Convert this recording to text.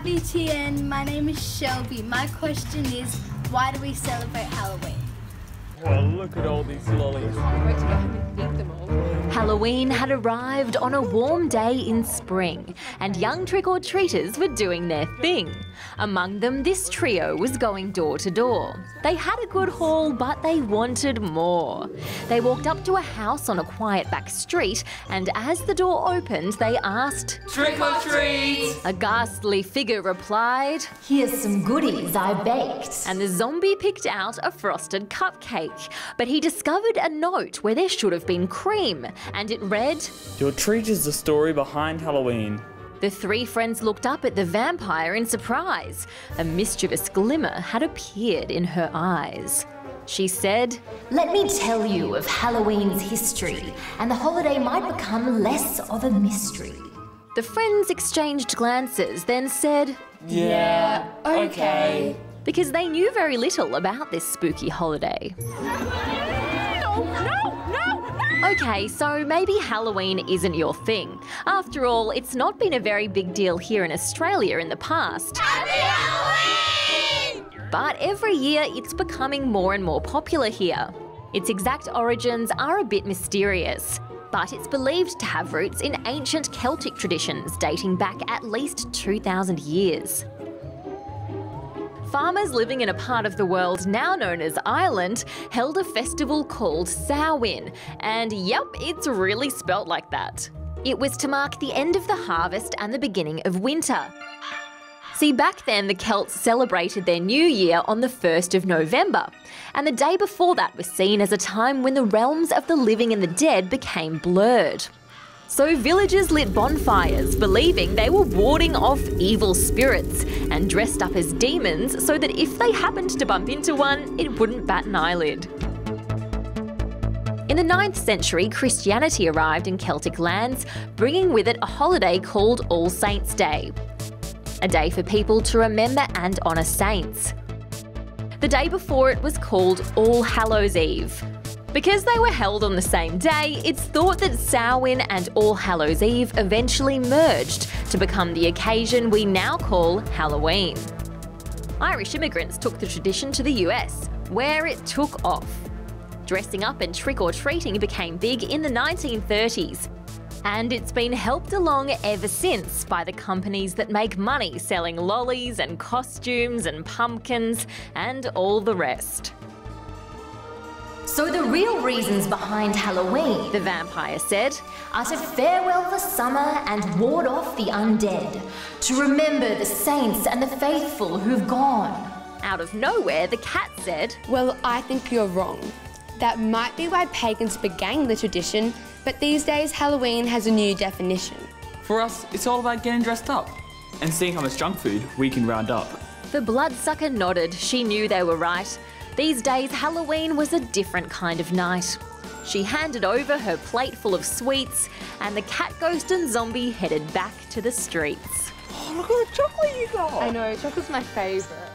BTN, my name is Shelby. My question is, why do we celebrate Halloween? Well, look at all these lollies. Wait to go home and eat them all. Halloween had arrived on a warm day in spring, and young trick-or-treaters were doing their thing. Among them, this trio was going door to door. They had a good haul, but they wanted more. They walked up to a house on a quiet back street, and as the door opened, they asked, "Trick or treat!" A ghastly figure replied, "Here's some goodies I baked." and the zombie picked out a frosted cupcake. But he discovered a note where there should have been cream, and it read, Your treat is the story behind Halloween. The three friends looked up at the vampire in surprise. A mischievous glimmer had appeared in her eyes. She said, "Let me tell you of Halloween's history, and the holiday might become less of a mystery." The friends exchanged glances, then said, Yeah, okay. because they knew very little about this spooky holiday. Okay, so maybe Halloween isn't your thing. After all, it's not been a very big deal here in Australia in the past. Happy Halloween! But every year it's becoming more and more popular here. Its exact origins are a bit mysterious, but it's believed to have roots in ancient Celtic traditions dating back at least 2,000 years. Farmers living in a part of the world now known as Ireland held a festival called Samhain, and yep, it's really spelt like that. It was to mark the end of the harvest and the beginning of winter. See, back then the Celts celebrated their new year on the 1st of November, and the day before that was seen as a time when the realms of the living and the dead became blurred. So villagers lit bonfires, believing they were warding off evil spirits, and dressed up as demons so that if they happened to bump into one, it wouldn't bat an eyelid. In the 9th century, Christianity arrived in Celtic lands, bringing with it a holiday called All Saints' Day, a day for people to remember and honour saints. The day before it was called All Hallows' Eve. Because they were held on the same day, it's thought that Samhain and All Hallows' Eve eventually merged to become the occasion we now call Halloween. Irish immigrants took the tradition to the US, where it took off. Dressing up and trick-or-treating became big in the 1930s, and it's been helped along ever since by the companies that make money selling lollies and costumes and pumpkins and all the rest. So the real reasons behind Halloween, The vampire said, are to farewell the summer and ward off the undead, to remember the saints and the faithful who've gone. Out of nowhere, the cat said, Well, I think you're wrong. That might be why pagans began the tradition, but these days Halloween has a new definition. For us, it's all about getting dressed up and seeing how much junk food we can round up. The bloodsucker nodded. She knew they were right. These days, Halloween was a different kind of night. She handed over her plate full of sweets, and the cat, ghost and zombie headed back to the streets. Oh, look at the chocolate you got! I know, chocolate's my favourite.